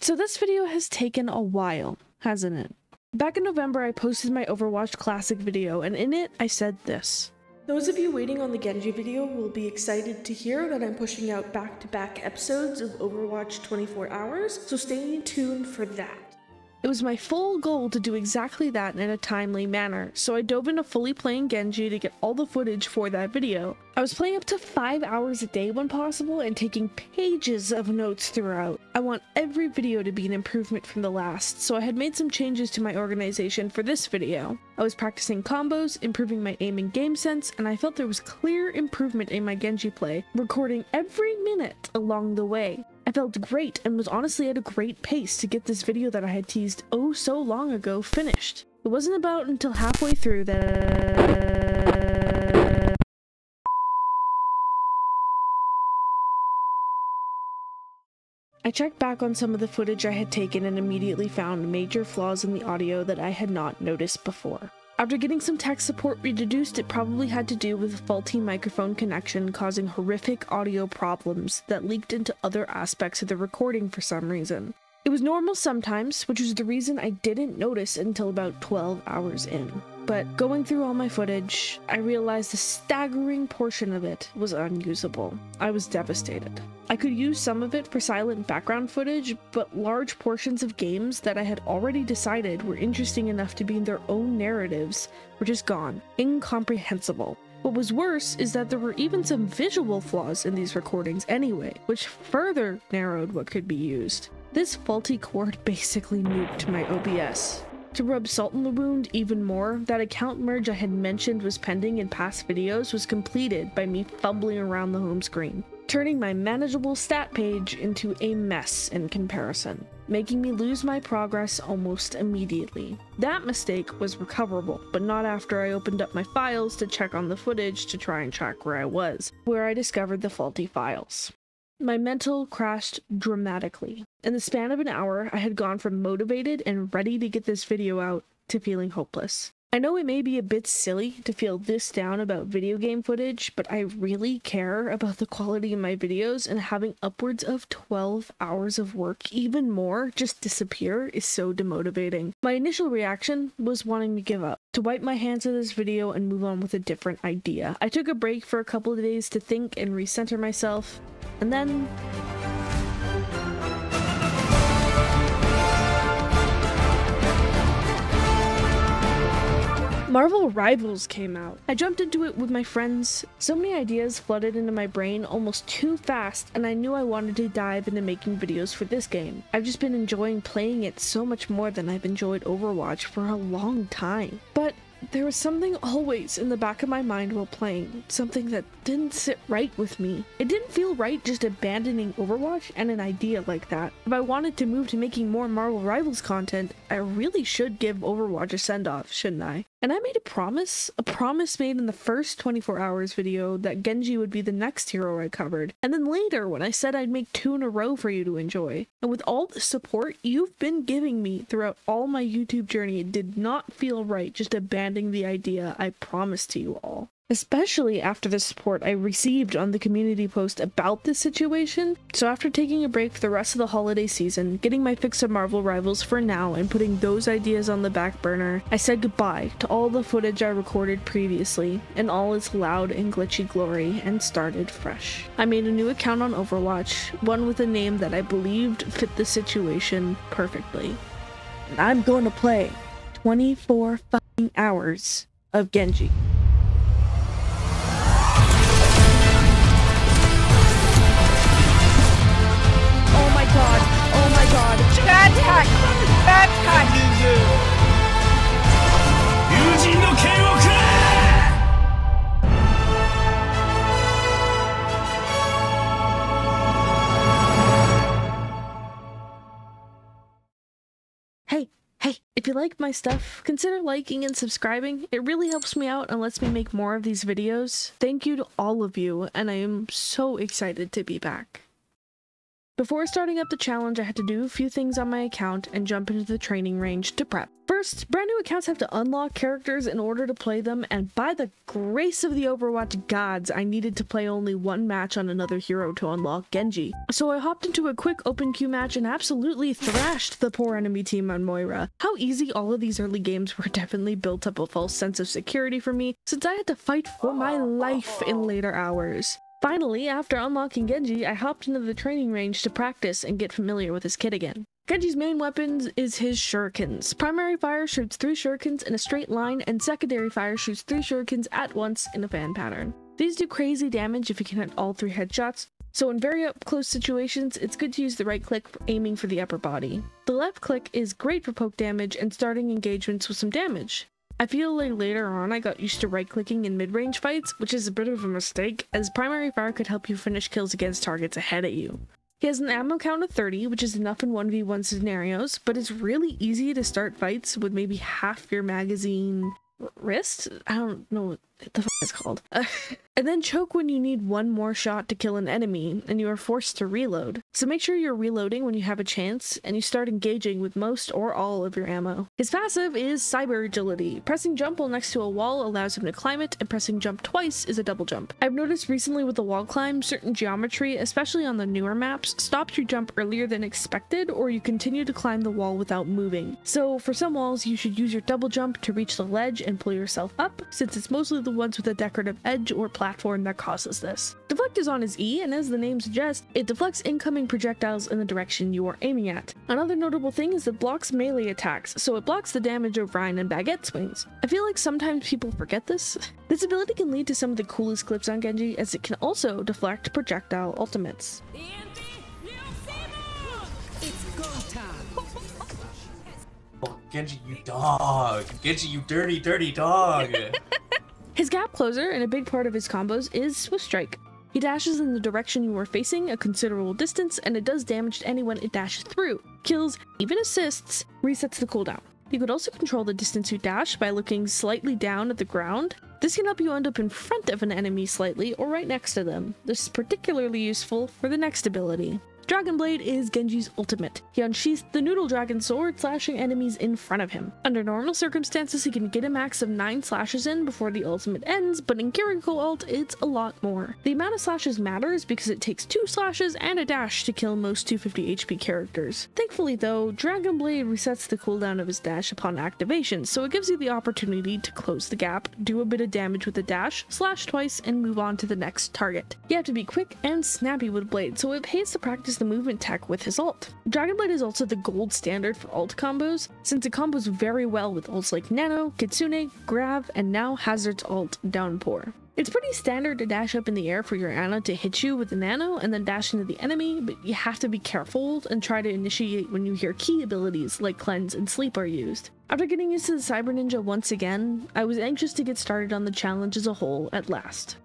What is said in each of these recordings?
So this video has taken a while, hasn't it? Back in November, I posted my Overwatch Classic video, and in it, I said this. Those of you waiting on the Genji video will be excited to hear that I'm pushing out back-to-back episodes of Overwatch 24 hours, so stay tuned for that. It was my full goal to do exactly that in a timely manner, so I dove into fully playing Genji to get all the footage for that video. I was playing up to 5 hours a day when possible and taking pages of notes throughout. I want every video to be an improvement from the last, so I had made some changes to my organization for this video. I was practicing combos, improving my aim and game sense, and I felt there was clear improvement in my Genji play, recording every minute along the way. I felt great and was honestly at a great pace to get this video that I had teased oh so long ago finished. It wasn't about until halfway through that I checked back on some of the footage I had taken and immediately found major flaws in the audio that I had not noticed before. After getting some tech support deduced, it probably had to do with a faulty microphone connection causing horrific audio problems that leaked into other aspects of the recording for some reason. It was normal sometimes, which was the reason I didn't notice until about 12 hours in. But going through all my footage, I realized a staggering portion of it was unusable. I was devastated. I could use some of it for silent background footage, but large portions of games that I had already decided were interesting enough to be in their own narratives were just gone. Incomprehensible. What was worse is that there were even some visual flaws in these recordings anyway, which further narrowed what could be used. This faulty cord basically nuked my OBS. To rub salt in the wound even more, that account merge I had mentioned was pending in past videos was completed by me fumbling around the home screen, turning my manageable stat page into a mess in comparison, making me lose my progress almost immediately. That mistake was recoverable, but not after I opened up my files to check on the footage to try and track where I was, where I discovered the faulty files. My mental crashed dramatically. In the span of an hour, I had gone from motivated and ready to get this video out to feeling hopeless. I know it may be a bit silly to feel this down about video game footage, but I really care about the quality of my videos, and having upwards of 12 hours of work, even more, just disappear is so demotivating. My initial reaction was wanting to give up, to wipe my hands of this video and move on with a different idea. I took a break for a couple of days to think and recenter myself, and then Marvel Rivals came out. I jumped into it with my friends. So many ideas flooded into my brain almost too fast, and I knew I wanted to dive into making videos for this game. I've just been enjoying playing it so much more than I've enjoyed Overwatch for a long time. But there was something always in the back of my mind while playing, something that didn't sit right with me. It didn't feel right just abandoning Overwatch and an idea like that. If I wanted to move to making more Marvel Rivals content, I really should give Overwatch a send-off, shouldn't I? And I made a promise made in the first 24 hours video that Genji would be the next hero I covered, and then later when I said I'd make 2 in a row for you to enjoy. And with all the support you've been giving me throughout all my YouTube journey, it did not feel right just abandoning the idea I promised to you all. Especially after the support I received on the community post about this situation. So after taking a break for the rest of the holiday season, getting my fix of Marvel Rivals for now and putting those ideas on the back burner, I said goodbye to all the footage I recorded previously and all its loud and glitchy glory and started fresh. I made a new account on Overwatch, one with a name that I believed fit the situation perfectly. And I'm going to play 24 fucking hours of Genji. Oh my god. Bad cut! Bad cut! Hey, if you like my stuff, consider liking and subscribing. It really helps me out and lets me make more of these videos. Thank you to all of you, and I am so excited to be back. Before starting up the challenge, I had to do a few things on my account and jump into the training range to prep. First, First, brand new accounts have to unlock characters in order to play them, and by the grace of the Overwatch gods, I needed to play only one match on another hero to unlock Genji. So I hopped into a quick open queue match and absolutely thrashed the poor enemy team on Moira. How easy all of these early games were definitely built up a false sense of security for me, since I had to fight for my life in later hours. Finally, after unlocking Genji, I hopped into the training range to practice and get familiar with his kit again. Genji's main weapon is his shurikens. Primary fire shoots 3 shurikens in a straight line, and secondary fire shoots 3 shurikens at once in a fan pattern. These do crazy damage if you can hit all 3 headshots, so in very up close situations, it's good to use the right click for aiming for the upper body. The left click is great for poke damage and starting engagements with some damage. I feel like later on I got used to right-clicking in mid-range fights, which is a bit of a mistake, as primary fire could help you finish kills against targets ahead of you. He has an ammo count of 30, which is enough in 1v1 scenarios, but it's really easy to start fights with maybe half your magazine wrist? I don't know what the f it's called. And then choke when you need one more shot to kill an enemy, and you are forced to reload. So make sure you're reloading when you have a chance, and you start engaging with most or all of your ammo. His passive is Cyber Agility. Pressing jump while next to a wall allows him to climb it, and pressing jump twice is a double jump. I've noticed recently with the wall climb, certain geometry, especially on the newer maps, stops your jump earlier than expected, or you continue to climb the wall without moving. So for some walls, you should use your double jump to reach the ledge and pull yourself up, since it's mostly the ones with a decorative edge or platform that causes this. Deflect is on his E, and as the name suggests, it deflects incoming projectiles in the direction you are aiming at. Another notable thing is it blocks melee attacks, so it blocks the damage of Ryan and Baguette swings. I feel like sometimes people forget this. This ability can lead to some of the coolest clips on Genji, as it can also deflect projectile ultimates. Oh, Genji, you dog! Genji, you dirty, dirty dog! His gap closer, and a big part of his combos, is Swift Strike. He dashes in the direction you are facing a considerable distance, and it does damage to anyone it dashes through. Kills, even assists, resets the cooldown. You could also control the distance you dash by looking slightly down at the ground. This can help you end up in front of an enemy slightly or right next to them. This is particularly useful for the next ability. Dragon Blade is Genji's ultimate. He unsheathed the Noodle Dragon sword, slashing enemies in front of him. Under normal circumstances, he can get a max of 9 slashes in before the ultimate ends, but in Kiriko ult, it's a lot more. The amount of slashes matters because it takes 2 slashes and a dash to kill most 250 HP characters. Thankfully though, Dragon Blade resets the cooldown of his dash upon activation, so it gives you the opportunity to close the gap, do a bit of damage with a dash, slash twice, and move on to the next target. You have to be quick and snappy with Blade, so it pays to practice the movement tech with his ult. Dragon Blade is also the gold standard for ult combos, since it combos very well with ults like Nano, Kitsune, Grav, and now Hazard's ult, Downpour. It's pretty standard to dash up in the air for your Ana to hit you with the Nano and then dash into the enemy, but you have to be careful and try to initiate when you hear key abilities like Cleanse and Sleep are used. After getting used to the Cyber Ninja once again, I was anxious to get started on the challenge as a whole at last.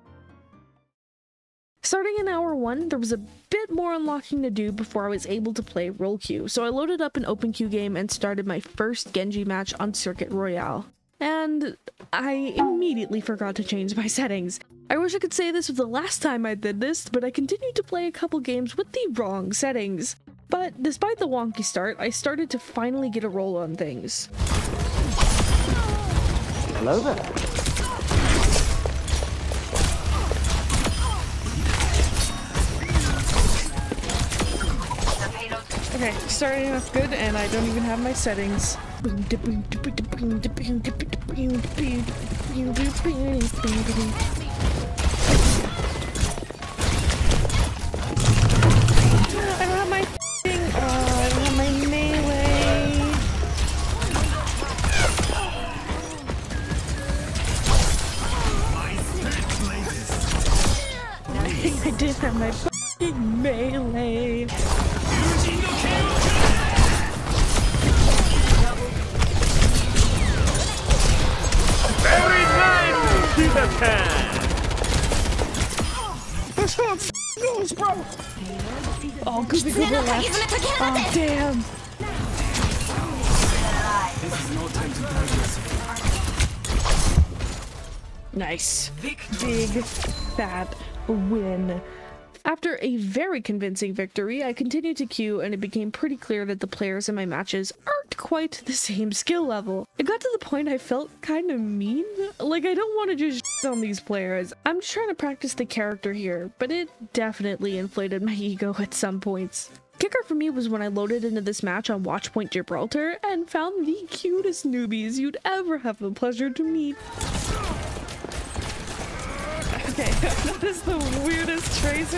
Starting in hour 1, there was a bit more unlocking to do before I was able to play role queue, so I loaded up an open queue game and started my first Genji match on Circuit Royale. And I immediately forgot to change my settings. I wish I could say this was the last time I did this, but I continued to play a couple games with the wrong settings. But despite the wonky start, I started to finally get a roll on things. Hello there. Okay, starting off good, and I don't even have my settings. I don't have my thing. I don't have my melee. I think I did have my fucking melee. Very nice! Do the can! That's how it goes, bro! Oh, Goopy Goober left. Oh, damn! Nice. Big, fat win. After a very convincing victory, I continued to queue and it became pretty clear that the players in my matches aren't with quite the same skill level. It got to the point I felt kind of mean. Like, I don't want to just shit on these players. I'm just trying to practice the character here, but it definitely inflated my ego at some points. Kicker for me was when I loaded into this match on Watchpoint Gibraltar and found the cutest newbies you'd ever have the pleasure to meet. Okay, that is the weirdest Tracer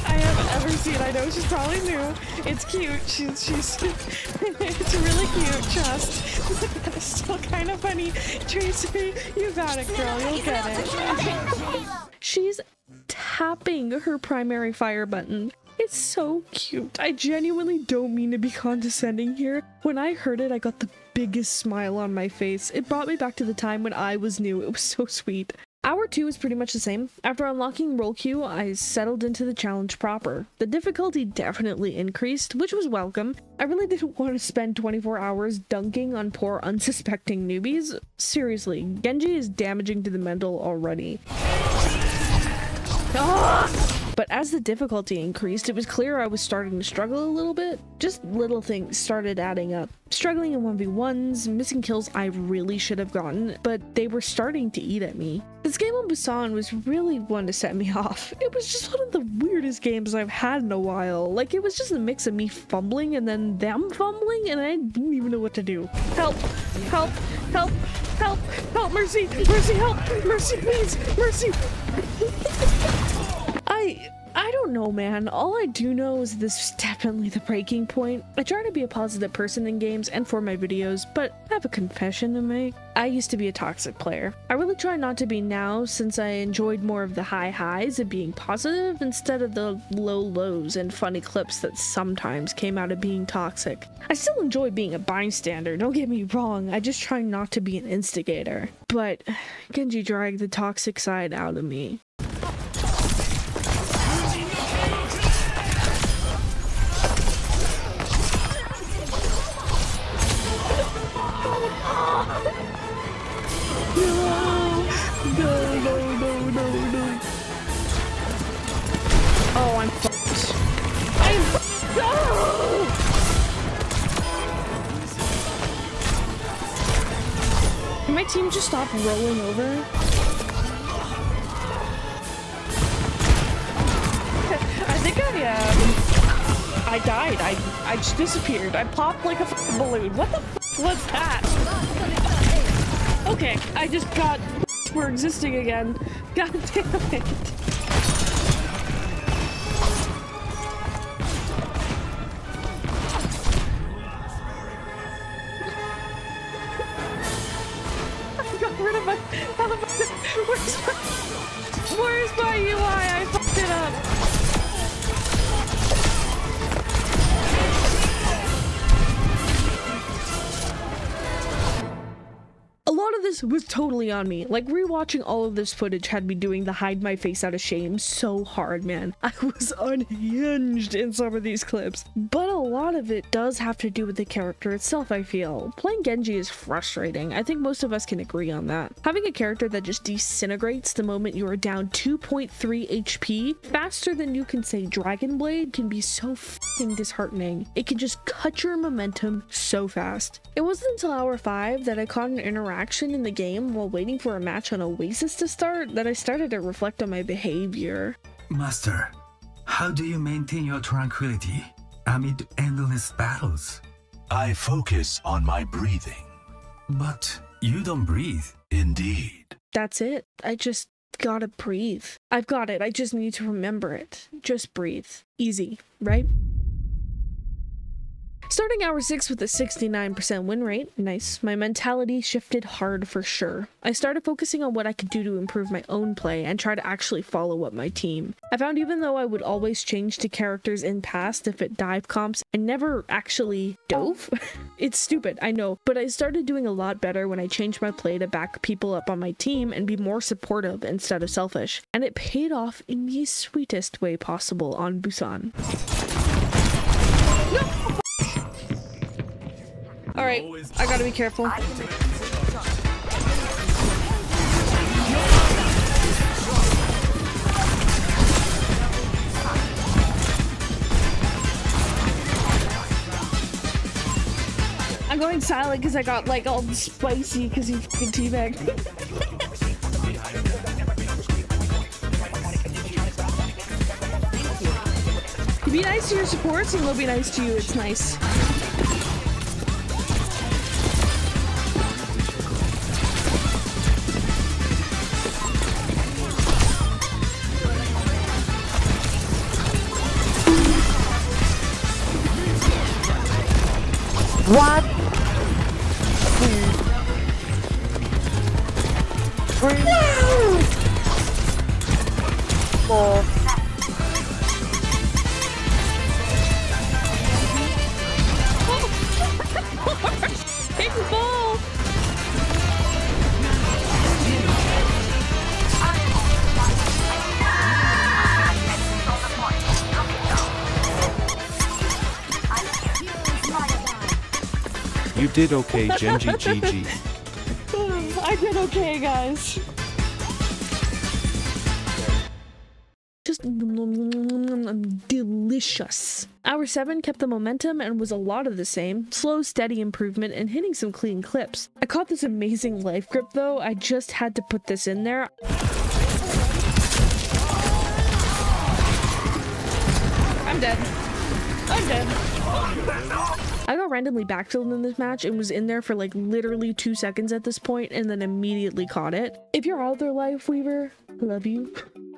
I have ever seen. I know she's probably new. It's cute. She's it's really cute, trust. That is still kind of funny. Tracer, you got it, girl. You'll get it. She's tapping her primary fire button. It's so cute. I genuinely don't mean to be condescending here. When I heard it, I got the biggest smile on my face. It brought me back to the time when I was new. It was so sweet. Hour 2 is pretty much the same. After unlocking roll queue, I settled into the challenge proper. The difficulty definitely increased, which was welcome. I really didn't want to spend 24 hours dunking on poor unsuspecting newbies. Seriously, Genji is damaging to the mental already. But as the difficulty increased, it was clear I was starting to struggle a little bit. Just little things started adding up. Struggling in 1v1s, missing kills I really should have gotten, but they were starting to eat at me. This game on Busan was really one to set me off. It was just one of the weirdest games I've had in a while. Like, it was just a mix of me fumbling and then them fumbling, and I didn't even know what to do. Help! Help! Help! Help! Help! Mercy! Mercy! Help! Mercy, please! Mercy! I don't know, man. All I do know is this is definitely the breaking point. I try to be a positive person in games and for my videos, but I have a confession to make. I used to be a toxic player. I really try not to be now, since I enjoyed more of the high highs of being positive instead of the low lows and funny clips that sometimes came out of being toxic. I still enjoy being a bystander, don't get me wrong. I just try not to be an instigator. But Genji dragged the toxic side out of me. No. Oh, I'm fucked. I'm fucked. No! Can my team just stop rolling over? I think I died. I just disappeared. I popped like a fucking balloon. What the fuck was that? Okay, I just got we're existing again. God damn it. I got rid of my where's my UI? I fucked it up. A lot of this was totally on me. Like, rewatching all of this footage had me doing the hide my face out of shame so hard, man. I was unhinged in some of these clips. But a lot of it does have to do with the character itself, I feel. Playing Genji is frustrating. I think most of us can agree on that. Having a character that just disintegrates the moment you are down 2.3 HP faster than you can say Dragon Blade can be so f***ing disheartening. It can just cut your momentum so fast. It wasn't until hour 5 that I caught an interaction in the game while waiting for a match on Oasis to start that I started to reflect on my behavior. Master, how do you maintain your tranquility amid endless battles? I focus on my breathing. But you don't breathe. Indeed. That's it. I just gotta breathe. I've got it. I just need to remember it. Just breathe. Easy, right? Starting hour 6 with a 69% win rate, nice. My mentality shifted hard for sure. I started focusing on what I could do to improve my own play and try to actually follow up my team. I found even though I would always change to characters in past to fit dive comps, I never actually dove. It's stupid, I know, but I started doing a lot better when I changed my play to back people up on my team and be more supportive instead of selfish. And it paid off in the sweetest way possible on Busan. No! Alright, I gotta be careful. I'm going silent because I got like all spicy because he fucking teabagged. You be nice to your supports and they'll be nice to you. It's nice. What? 3, 4. Take the ball! You did okay, Genji GG. I did okay, guys. Just delicious. Hour 7 kept the momentum and was a lot of the same. Slow, steady improvement and hitting some clean clips. I caught this amazing life grip though. I just had to put this in there. I'm dead. I'm dead. I got randomly backfilled in this match and was in there for like literally 2 seconds at this point and then immediately caught it. If you're out there, Life Weaver, I love you.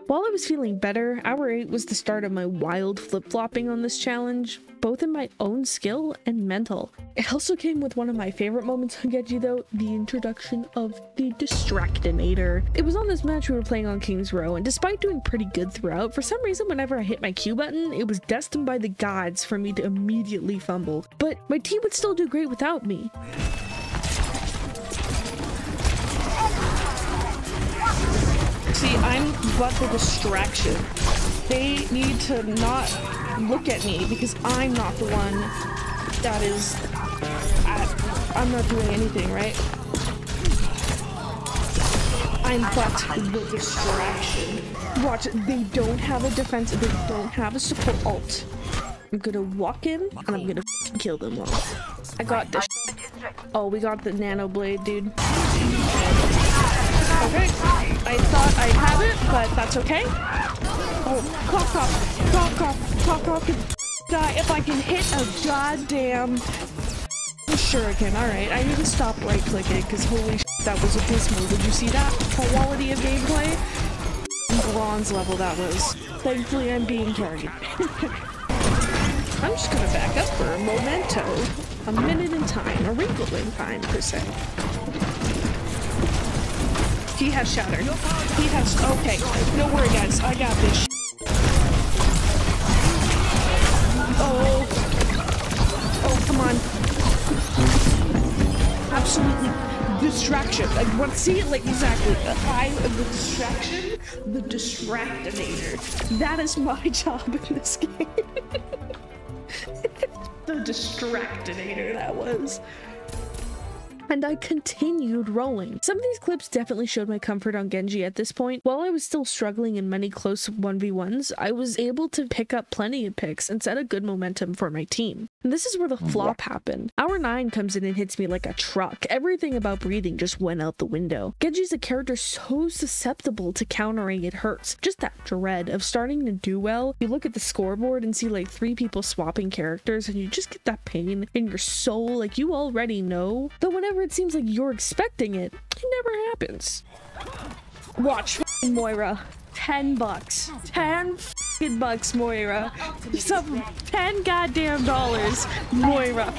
While I was feeling better, Hour 8 was the start of my wild flip-flopping on this challenge, both in my own skill and mental. It also came with one of my favorite moments on Genji though, the introduction of the Distractinator. It was on this match we were playing on King's Row, and despite doing pretty good throughout, for some reason whenever I hit my Q button, it was destined by the gods for me to immediately fumble. But my team would still do great without me. See, I'm but the distraction. They need to not look at me because I'm not the one that is I'm not doing anything, right? I'm but the distraction. Watch, they don't have a defense, they don't have a support ult. I'm gonna walk in and I'm gonna kill them all. I got this. Oh, we got the nano blade, dude. Okay, I thought I'd have it, but that's okay. Oh, cough, die if I can hit a goddamn shuriken. Alright, I need to stop right clicking because holy shit, that was abysmal. Did you see that quality of gameplay? Bronze level that was. Thankfully, I'm being targeted. I'm just gonna back up for a momento. A minute in time, a wrinkle in time, per se. He has shattered. He has. Okay, no worry, guys. I got this. Oh. Oh, come on. Absolutely. Distraction. Like, what? See it? Like, exactly. I am the distraction. The Distractinator. That is my job in this game. The Distractinator, that was. And I continued rolling. Some of these clips definitely showed my comfort on Genji at this point. While I was still struggling in many close 1v1s, I was able to pick up plenty of picks and set a good momentum for my team. And this is where the flop happened. Hour 9 comes in and hits me like a truck. Everything about breathing just went out the window. Genji's a character so susceptible to countering it hurts. Just that dread of starting to do well. You look at the scoreboard and see like 3 people swapping characters and you just get that pain in your soul like you already know. Though whenever it seems like you're expecting it, it never happens. Watch Moira. $10. 10 fucking bucks, Moira. Some 10 goddamn dollars, Moira.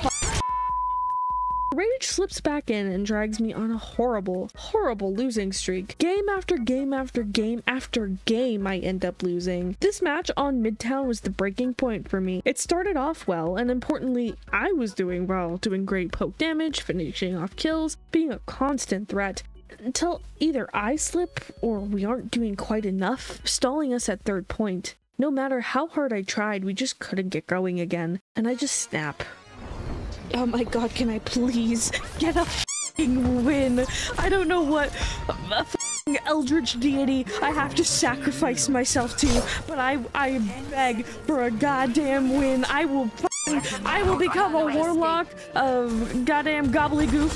Rage slips back in and drags me on a horrible, horrible losing streak. Game after game after game after game I end up losing. This match on Midtown was the breaking point for me. It started off well, and importantly, I was doing well, doing great poke damage, finishing off kills, being a constant threat, until either I slip or we aren't doing quite enough, stalling us at third point. No matter how hard I tried, we just couldn't get going again, and I just snap. Oh my god, can I please get a f***ing win? I don't know what a f***ing eldritch deity I have to sacrifice myself to, but I beg for a goddamn win. I will I will become a warlock of goddamn gobbledygook,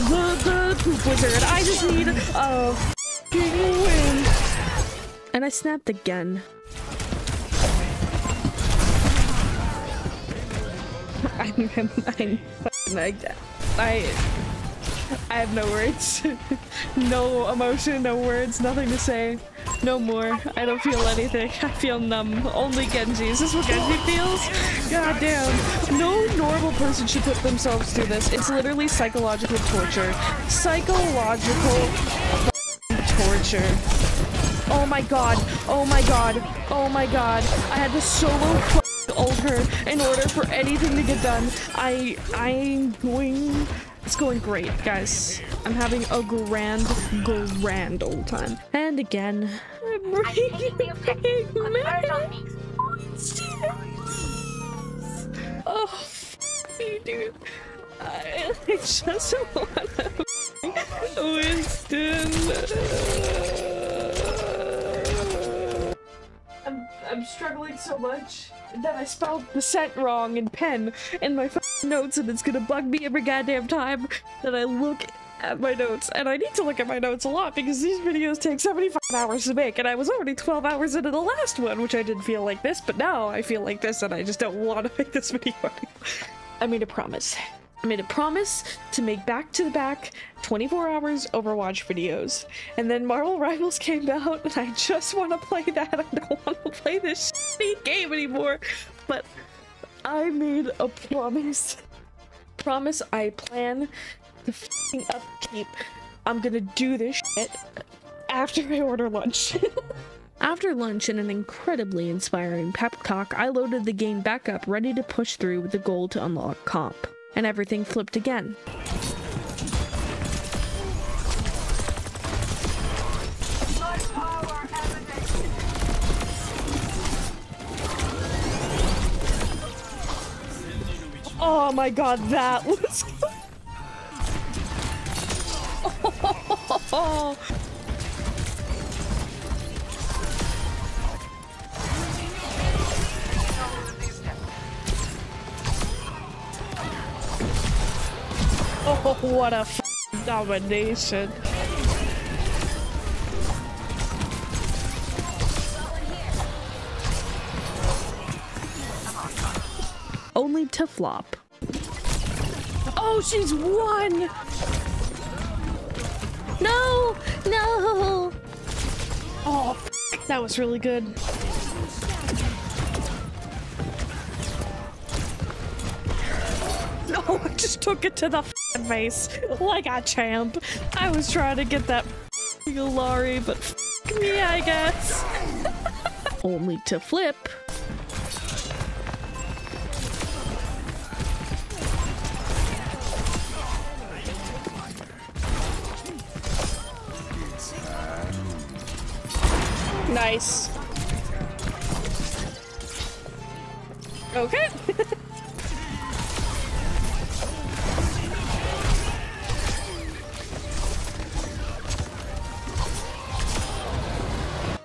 the poop wizard. I just need a f***ing win. And I snapped again. I have no words. No emotion, no words, nothing to say. No more. I don't feel anything. I feel numb. Only Genji. Is this what Genji feels? God damn. No normal person should put themselves through this. It's literally psychological torture. Psychological torture. Oh my god. Oh my god. Oh my god. I had to solo ult her in order for anything to get done. It's going great, guys. I'm having a grand old time. And again, I'm breaking oh, f me, dude. I just wanna Winston. I'm struggling so much that I spelled the scent wrong in pen in my notes, and it's gonna bug me every goddamn time that I look at my notes. And I need to look at my notes a lot because these videos take 75 hours to make, and I was already 12 hours into the last one, which I didn't feel like this, but now I feel like this, and I just don't want to make this video anymore. I made a promise. I made a promise to make back-to-back 24 hours Overwatch videos. And then Marvel Rivals came out, and I just want to play that. I don't want to play this shitty game anymore. But I made a promise. Promise I plan to f***ing upkeep. I'm gonna do this shit after I order lunch. After lunch and an incredibly inspiring pep talk, I loaded the game back up, ready to push through with the goal to unlock comp. And everything flipped again. Oh my god, that was... oh. Oh, what a domination. Only to flop. Oh, she's won! No! No! Oh, that was really good. No, I just took it to the face like a champ. I was trying to get that Lari, but me, I guess. Only to flip. Nice. Okay.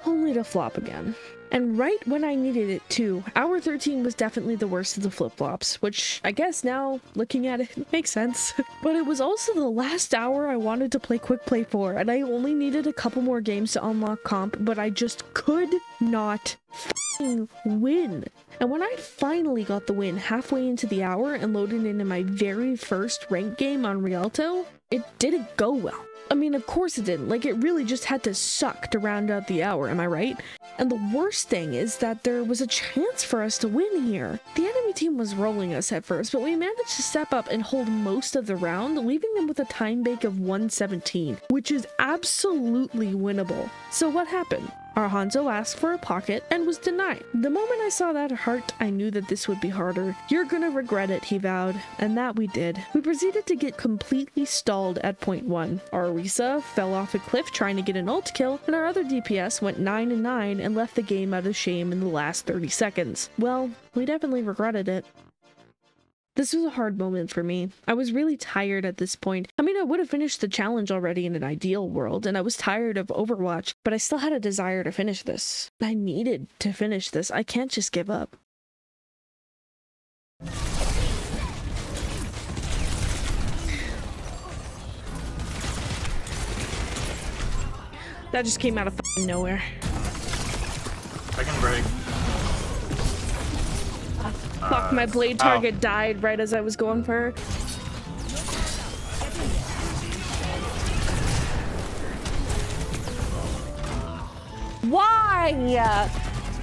Only to flop again. And right when I needed it too. Hour 13 was definitely the worst of the flip-flops, which I guess now, looking at it, makes sense. But it was also the last hour I wanted to play Quick Play for, and I only needed a couple more games to unlock comp, but I just could not f***ing win. And when I finally got the win halfway into the hour and loaded into my very first ranked game on Rialto, it didn't go well. I mean, of course it didn't. Like, it really just had to suck to round out the hour, am I right? And the worst thing is that there was a chance for us to win here. The enemy team was rolling us at first, but we managed to step up and hold most of the round, leaving them with a time bank of 117, which is absolutely winnable. So what happened? Our Hanzo asked for a pocket and was denied. The moment I saw that heart, I knew that this would be harder. You're gonna regret it, he vowed, and that we did. We proceeded to get completely stalled at point 1. Our Arunixia fell off a cliff trying to get an ult kill, and our other DPS went 9-9 and left the game out of shame in the last 30 seconds. Well, we definitely regretted it. This was a hard moment for me. I was really tired at this point. I mean, I would have finished the challenge already in an ideal world, and I was tired of Overwatch, but I still had a desire to finish this. I needed to finish this. I can't just give up. That just came out of fucking nowhere. I can break. Fuck, my blade target died right as I was going for her. Why?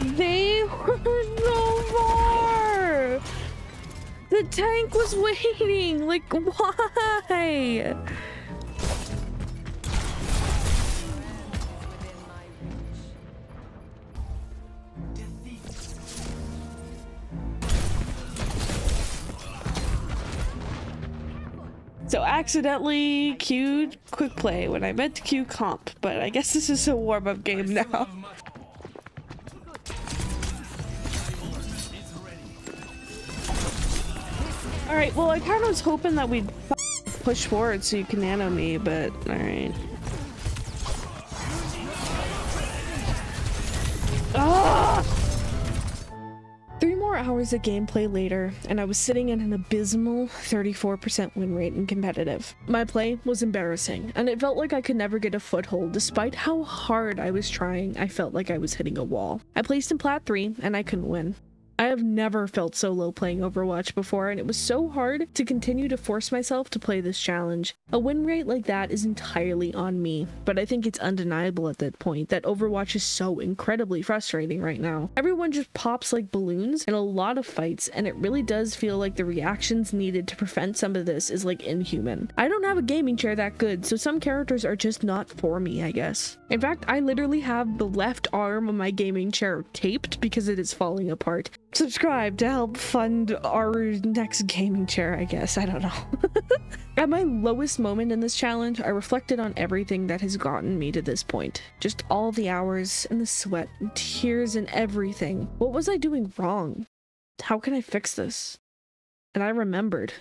They were so far. The tank was waiting. Like, why? So accidentally queued quick play when I meant to queue comp, but I guess this is a warm-up game now. Alright, well I kinda was hoping that we'd push forward so you can nano me, but alright. Ah! 3 more hours of gameplay later, and I was sitting at an abysmal 34% win rate in competitive. My play was embarrassing, and it felt like I could never get a foothold despite how hard I was trying. I felt like I was hitting a wall. I placed in Plat 3, and I couldn't win. I have never felt so low playing Overwatch before, and it was so hard to continue to force myself to play this challenge. A win rate like that is entirely on me, but I think it's undeniable at that point that Overwatch is so incredibly frustrating right now. Everyone just pops like balloons in a lot of fights, and it really does feel like the reactions needed to prevent some of this is like inhuman. I don't have a gaming chair that good, so some characters are just not for me, I guess. In fact, I literally have the left arm of my gaming chair taped because it is falling apart. Subscribe to help fund our next gaming chair, I guess. I don't know. At my lowest moment in this challenge, I reflected on everything that has gotten me to this point. Just all the hours and the sweat and tears and everything. What was I doing wrong? How can I fix this? And I remembered.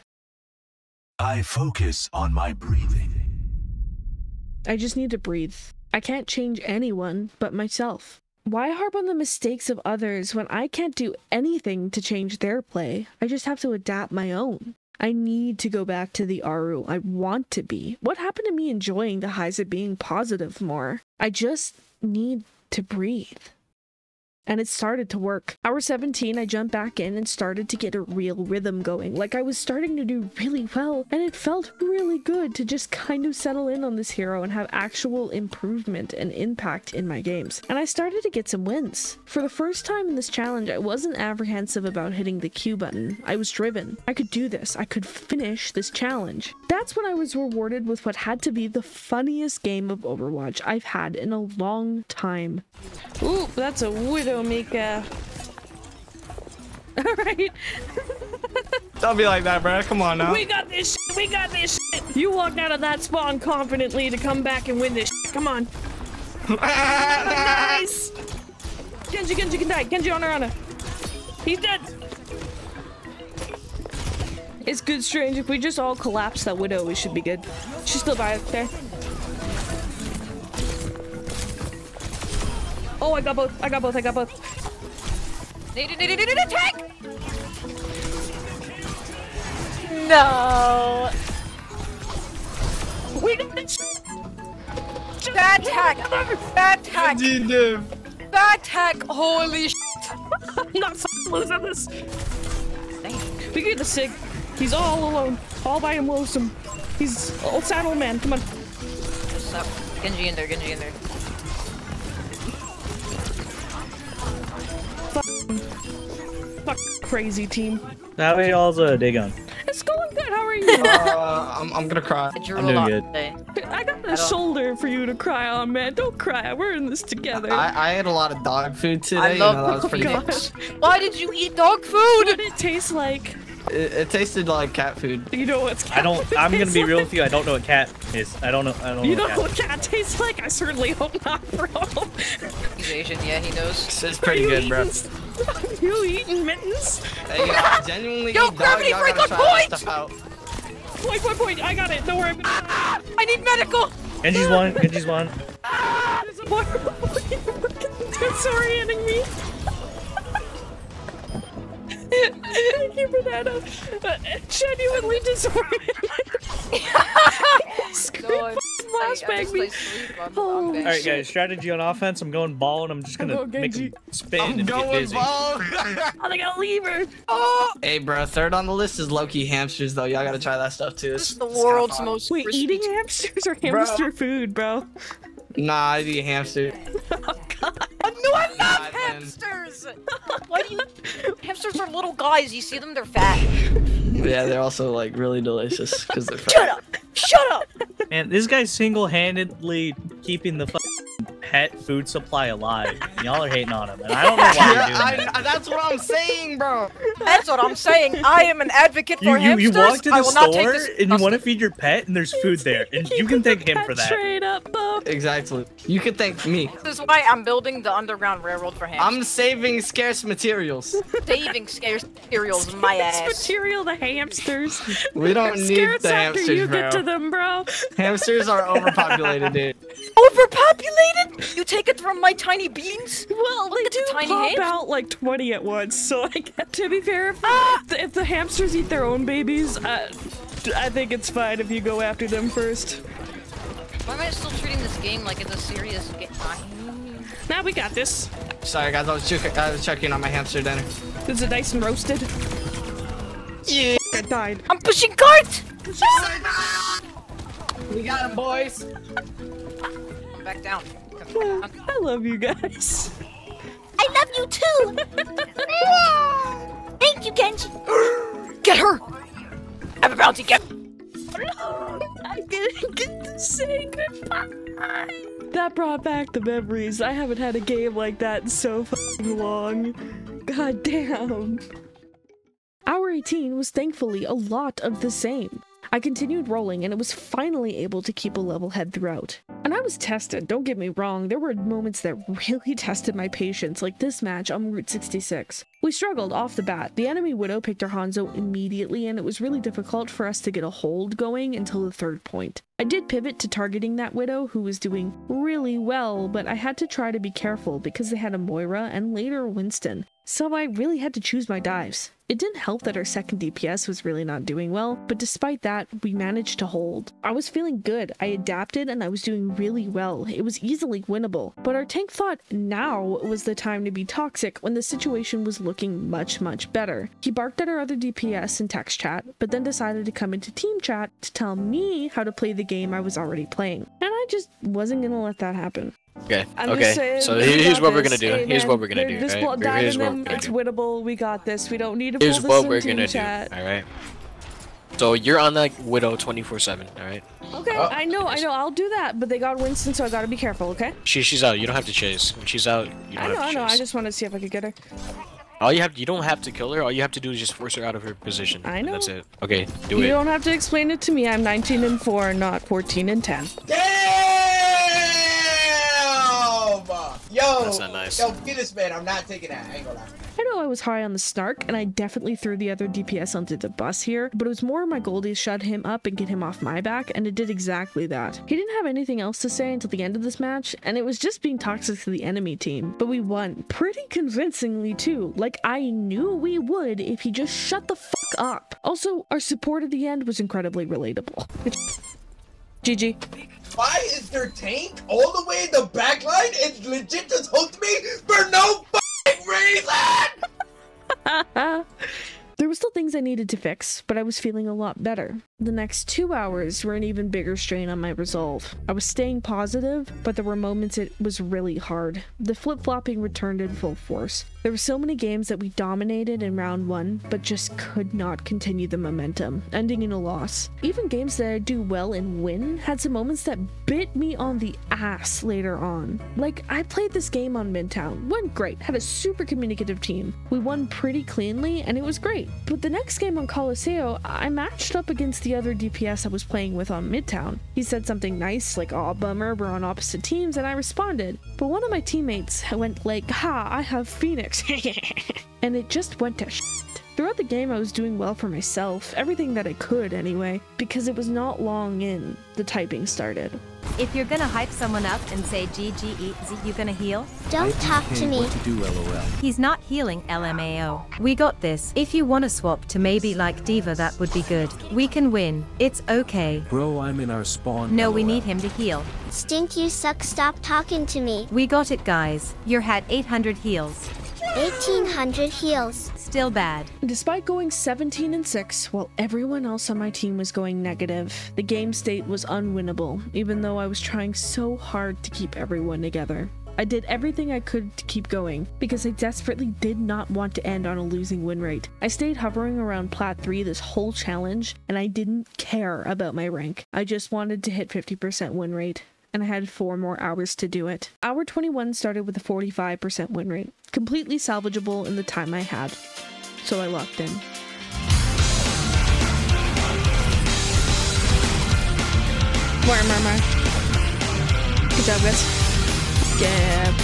I focus on my breathing. I just need to breathe. I can't change anyone but myself. Why harp on the mistakes of others when I can't do anything to change their play? I just have to adapt my own. I need to go back to the Aru I want to be. What happened to me enjoying the highs of being positive more? I just need to breathe. And it started to work. Hour 17, I jumped back in and started to get a real rhythm going. Like I was starting to do really well, and it felt really good to just kind of settle in on this hero and have actual improvement and impact in my games. And I started to get some wins. For the first time in this challenge, I wasn't apprehensive about hitting the Q button. I was driven. I could do this. I could finish this challenge. That's when I was rewarded with what had to be the funniest game of Overwatch I've had in a long time. Ooh, that's a Widow Mika. Alright. Don't be like that, bro. Come on now. We got this shit. We got this shit. You walked out of that spawn confidently to come back and win this shit. Come on. Nice. Genji can die. Genji on her. He's dead. It's good, Strange. If we just all collapse that Widow, we should be good. She's still back there. Oh, I got both. I got both. Need attack! No! We got this. Bad tack! Bad tack! Bad tack! Holy shit! I'm not losing this. We get the Sig. He's all alone. All by him lonesome. He's old saddle man. Come on. What's up? Genji in there, Genji in there. Fuck crazy team. How are y'all's day going? It's going good. How are you? I'm gonna cry. I drew I'm a doing lot good. today. I got a shoulder for you to cry on, man. Don't cry. We're in this together. I ate a lot of dog food today. I love that was pretty God. nice. Why did you eat dog food? What did it taste like? It tasted like cat food. You know what's cat I'm gonna be tastes real like? with you. I don't know what cat is. I don't know. You know cat what cat tastes like? I certainly hope not, bro. He's Asian, yeah, he knows. It's pretty good, bro. Are you eating mittens? Hey, I genuinely Yo, eat gravity dog. freak Y'all on gotta try point! that stuff out. Point. I got it. Don't worry. I need medical! Genji's one. Genji's one. There's a boy disorienting me. Thank you, Banana. Genuinely disorienting. Scream flashbang me. Oh, Alright guys, strategy on offense. I'm going ball and I'm just gonna make him spin and get busy. ball. I think I'll leave her. Oh! Hey, bro, third on the list is low-key hamsters, though. Y'all gotta try that stuff, too. This is the world's most Wait, eating hamsters or hamster food, bro? Nah, I eat hamster. Oh, God. No, I love hamsters! Why do you... Hamsters are little guys. You see them, they're fat. Yeah, they're also, like, really delicious, because they're fat. Shut up! Shut up! Man, this guy's single-handedly keeping the pet food supply alive. Y'all are hating on him, and I don't know why you're doing that. That's what I'm saying, bro. That's what I'm saying. I am an advocate for hamsters. You walk to I the will not take store this. and you want to feed your pet, and there's food there, and you can thank him for that. Straight up, Bo. Exactly. You can thank me. This is why I'm building the underground railroad for hamsters. I'm saving scarce materials. saving scarce materials in my ass. Material to hamsters. We don't need Scarce the after hamsters, you bro. get to them, bro. Hamsters are overpopulated, dude. Overpopulated? You take it from my tiny beans? Well, Look they at the do tiny pop hamster. out like 20 at once, so like, to be fair, if the hamsters eat their own babies, I think it's fine if you go after them first. Why am I still treating this game like it's a serious game? Now we got this. Sorry, guys. I was checking on my hamster dinner. Is it nice and roasted? Yeah. I died. I'm pushing cart! We got him, boys. I'm back down. I love you guys. I love you too! Thank you, Genji! Get her! Have a bounty, get I didn't get to say goodbye. That brought back the memories. I haven't had a game like that in so fucking long. God damn. Hour 18 was thankfully a lot of the same. I continued rolling and it was finally able to keep a level head throughout. And I was tested, don't get me wrong, there were moments that really tested my patience, like this match on Route 66. We struggled off the bat. The enemy Widow picked her Hanzo immediately and it was really difficult for us to get a hold going until the third point. I did pivot to targeting that Widow who was doing really well, but I had to try to be careful because they had a Moira and later a Winston. So I really had to choose my dives. It didn't help that our second DPS was really not doing well, but despite that, we managed to hold. I was feeling good, I adapted, and I was doing really well. It was easily winnable. But our tank thought now was the time to be toxic when the situation was looking much better. He barked at our other DPS in text chat, but then decided to come into team chat to tell me how to play the game I was already playing. And I just wasn't gonna let that happen. Okay, I'm okay, saying, so here's what we're gonna this. do. Hey, Here's man, what we're gonna do, just right? dive Here's in what them. we're gonna It's do. winnable. We got this. We don't need to Here's pull what this we're in team gonna do, chat. alright? So you're on that Widow 24/7, alright? Okay, I know, I'll do that, but they got Winston, so I gotta be careful, okay? She's out, you don't have to chase. When she's out, you don't have to I know, chase. I just wanted to see if I could get her. You don't have to kill her, all you have to do is just force her out of her position. I know. And that's it. Okay, do You it. don't have to explain it to me. I'm 19-4, not 14-10. Yo! That's not nice. Yo, get this man. I'm not taking that. I ain't gonna lie. I know I was high on the snark, and I definitely threw the other DPS onto the bus here, but it was more my goal to shut him up and get him off my back, and it did exactly that. He didn't have anything else to say until the end of this match, and it was just being toxic to the enemy team. But we won, pretty convincingly too. Like, I knew we would if he just shut the fuck up. Also, our support at the end was incredibly relatable. GG. Why is their tank all the way in the back line and legit just hooked me for no fucking reason? There were still things I needed to fix, but I was feeling a lot better. The next 2 hours were an even bigger strain on my resolve. I was staying positive, but there were moments it was really hard. The flip-flopping returned in full force. There were so many games that we dominated in round 1, but just could not continue the momentum, ending in a loss. Even games that I do well and win had some moments that bit me on the ass later on. Like, I played this game on Midtown, went great, had a super communicative team. We won pretty cleanly, and it was great. But the next game on Coliseo, I matched up against the other DPS I was playing with on Midtown. He said something nice, like, "Aw, bummer, we're on opposite teams," and I responded. But one of my teammates went like, "Ha, I have Phoenix." And it just went to shit. Throughout the game, I was doing well for myself, everything that I could anyway, because it was not long in the typing started. If you're gonna hype someone up and say GG eat Z, you gonna heal? Don't talk to me. What to do, LOL. He's not healing, LMAO. We got this. If you wanna swap to maybe like Diva, that would be good. We can win. It's okay. Bro, I'm in our spawn. No, we LOL. need him to heal. Stink, you suck. Stop talking to me. We got it, guys. You're had 800 heals. 1800 heals. Still bad. Despite going 17-6, while everyone else on my team was going negative, the game state was unwinnable, even though I was trying so hard to keep everyone together. I did everything I could to keep going, because I desperately did not want to end on a losing win rate. I stayed hovering around Plat 3 this whole challenge, and I didn't care about my rank. I just wanted to hit 50% win rate, and I had 4 more hours to do it. Hour 21 started with a 45% win rate, completely salvageable in the time I had, so I locked in. More. Good job, guys. Yeah.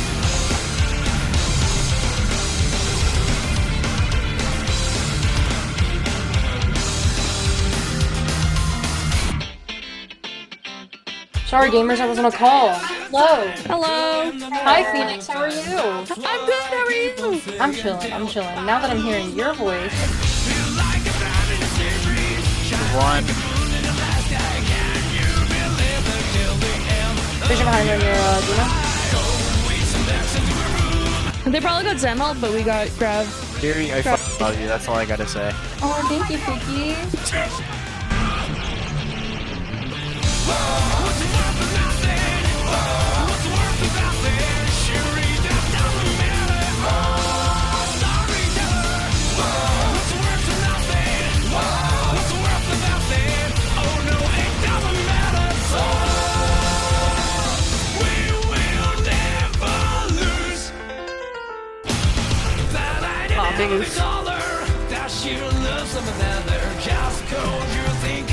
Sorry, gamers, I was on a call. Hello. Hello. Hi, Phoenix. How are you? I'm good. How are you? I'm chilling. Now that I'm hearing your voice. One. Vision behind on your Dino. They probably got Zenhold, but we got Grav. Gary, I fucking love you. That's all I gotta say. Oh, thank you, Freaky.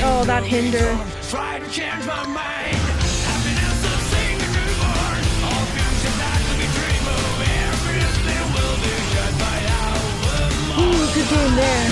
Oh, that hinder. Ooh, good game there.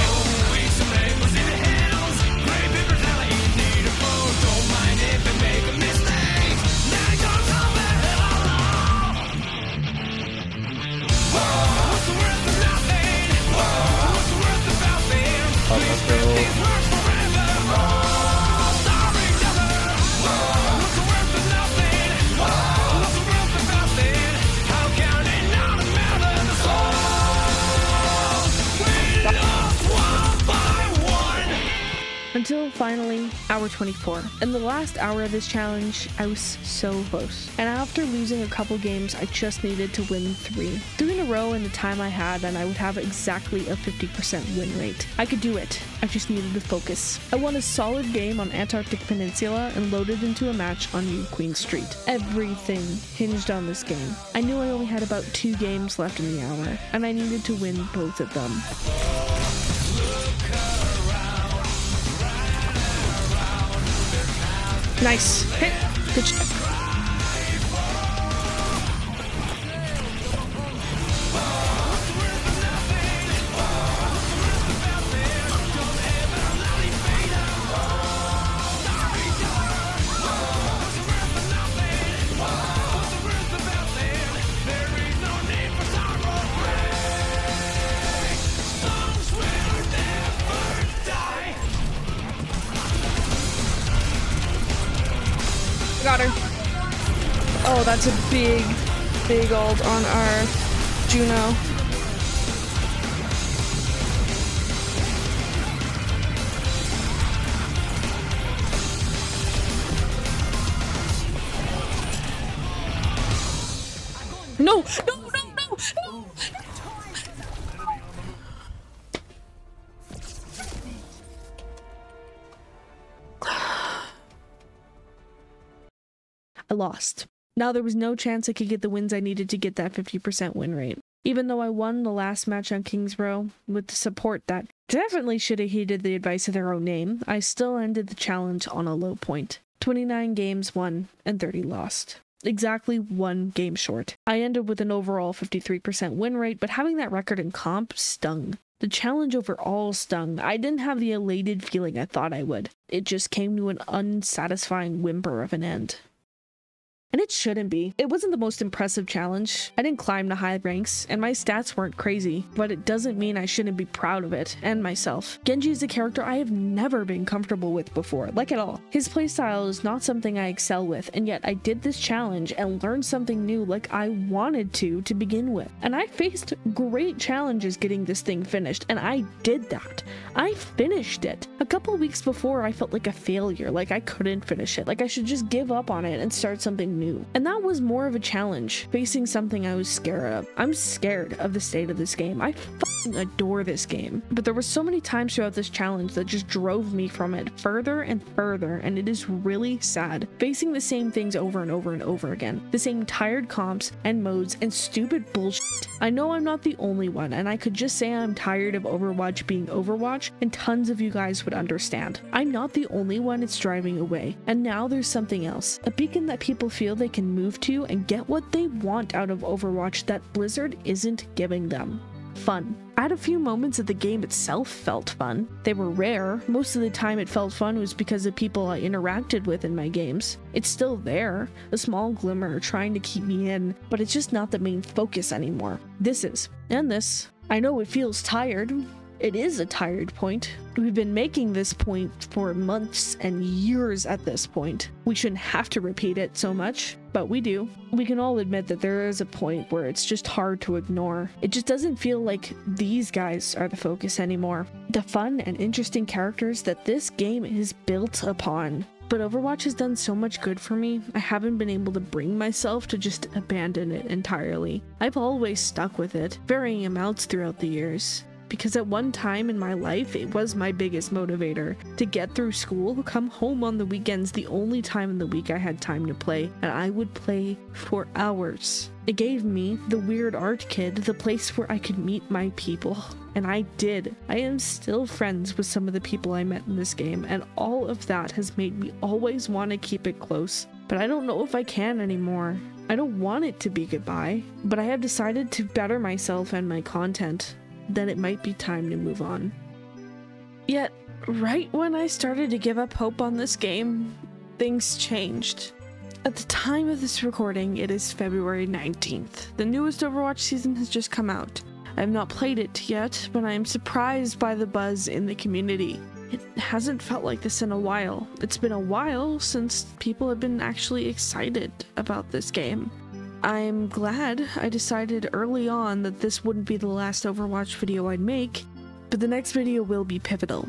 Until finally, hour 24. In the last hour of this challenge, I was so close. And after losing a couple games, I just needed to win 3. 3 in a row in the time I had, and I would have exactly a 50% win rate. I could do it. I just needed to focus. I won a solid game on Antarctic Peninsula and loaded into a match on New Queen Street. Everything hinged on this game. I knew I only had about 2 games left in the hour, and I needed to win both of them. Nice. Hit. Good shot. Got her. Oh, that's a big ult on our Juno. No! I lost. Now there was no chance I could get the wins I needed to get that 50% win rate. Even though I won the last match on King's Row with the support that definitely should have heeded the advice of their own name, I still ended the challenge on a low point. 29 games won and 30 lost. Exactly 1 game short. I ended with an overall 53% win rate, but having that record in comp stung. The challenge overall stung. I didn't have the elated feeling I thought I would. It just came to an unsatisfying whimper of an end. And it shouldn't be. It wasn't the most impressive challenge. I didn't climb to high ranks, and my stats weren't crazy, but it doesn't mean I shouldn't be proud of it, and myself. Genji is a character I have never been comfortable with before, like at all. His playstyle is not something I excel with, and yet I did this challenge and learned something new like I wanted to begin with. And I faced great challenges getting this thing finished, and I did that. I finished it. A couple weeks before, I felt like a failure, like I couldn't finish it, like I should just give up on it and start something new. And that was more of a challenge, facing something I was scared of. I'm scared of the state of this game. I fucking adore this game. But there were so many times throughout this challenge that just drove me from it further and further, and it is really sad. Facing the same things over and over and over again. The same tired comps and modes and stupid bullshit. I know I'm not the only one, and I could just say I'm tired of Overwatch being Overwatch, and tons of you guys would understand. I'm not the only one it's driving away. And now there's something else. A beacon that people feel they can move to and get what they want out of Overwatch that Blizzard isn't giving them. Fun. I had a few moments that the game itself felt fun. They were rare. Most of the time it felt fun was because of people I interacted with in my games. It's still there, a small glimmer trying to keep me in, but it's just not the main focus anymore. This is. And this. I know it feels tired. It is a tired point. We've been making this point for months and years at this point. We shouldn't have to repeat it so much, but we do. We can all admit that there is a point where it's just hard to ignore. It just doesn't feel like these guys are the focus anymore. The fun and interesting characters that this game is built upon. But Overwatch has done so much good for me, I haven't been able to bring myself to just abandon it entirely. I've always stuck with it, varying amounts throughout the years. Because at one time in my life, it was my biggest motivator. To get through school, come home on the weekends, the only time in the week I had time to play, and I would play for hours. It gave me, the weird art kid, the place where I could meet my people. And I did. I am still friends with some of the people I met in this game, and all of that has made me always want to keep it close. But I don't know if I can anymore. I don't want it to be goodbye, but I have decided to better myself and my content. Then it might be time to move on. Yet, right when I started to give up hope on this game, things changed. At the time of this recording, it is February 19th. The newest Overwatch season has just come out. I have not played it yet, but I am surprised by the buzz in the community. It hasn't felt like this in a while. It's been a while since people have been actually excited about this game. I'm glad I decided early on that this wouldn't be the last Overwatch video I'd make, but the next video will be pivotal.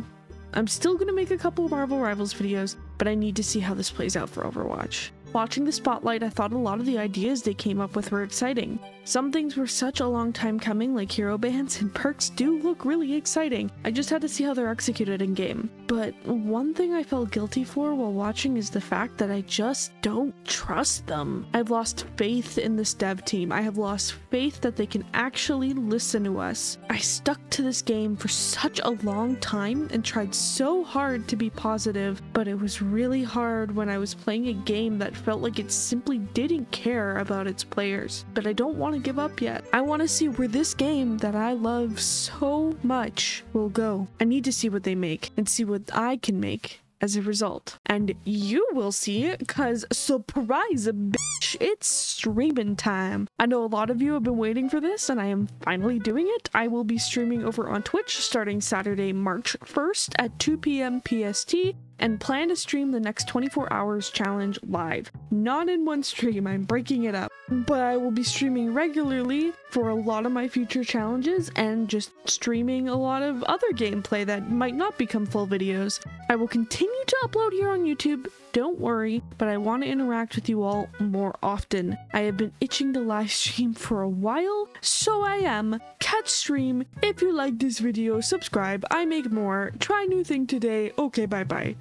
I'm still gonna make a couple of Marvel Rivals videos, but I need to see how this plays out for Overwatch. Watching the spotlight, I thought a lot of the ideas they came up with were exciting. Some things were such a long time coming, like hero bans and perks do look really exciting. I just had to see how they're executed in game. But one thing I felt guilty for while watching is the fact that I just don't trust them. I've lost faith in this dev team. I have lost faith that they can actually listen to us. I stuck to this game for such a long time and tried so hard to be positive, but it was really hard when I was playing a game that felt like it simply didn't care about its players. But I don't want to give up yet. I want to see where this game that I love so much will go. I need to see what they make and see what I can make as a result. And you will see it, cause surprise bitch, it's streaming time. I know a lot of you have been waiting for this and I am finally doing it. I will be streaming over on Twitch starting Saturday, March 1st at 2 p.m. PST and plan to stream the next 24 hours challenge live. Not in one stream, I'm breaking it up. But I will be streaming regularly for a lot of my future challenges and just streaming a lot of other gameplay that might not become full videos. I will continue to upload here on YouTube, don't worry, but I want to interact with you all more often. I have been itching to live stream for a while, so I am. Catch stream. If you like this video, subscribe. I make more. Try new thing today. Okay, bye bye.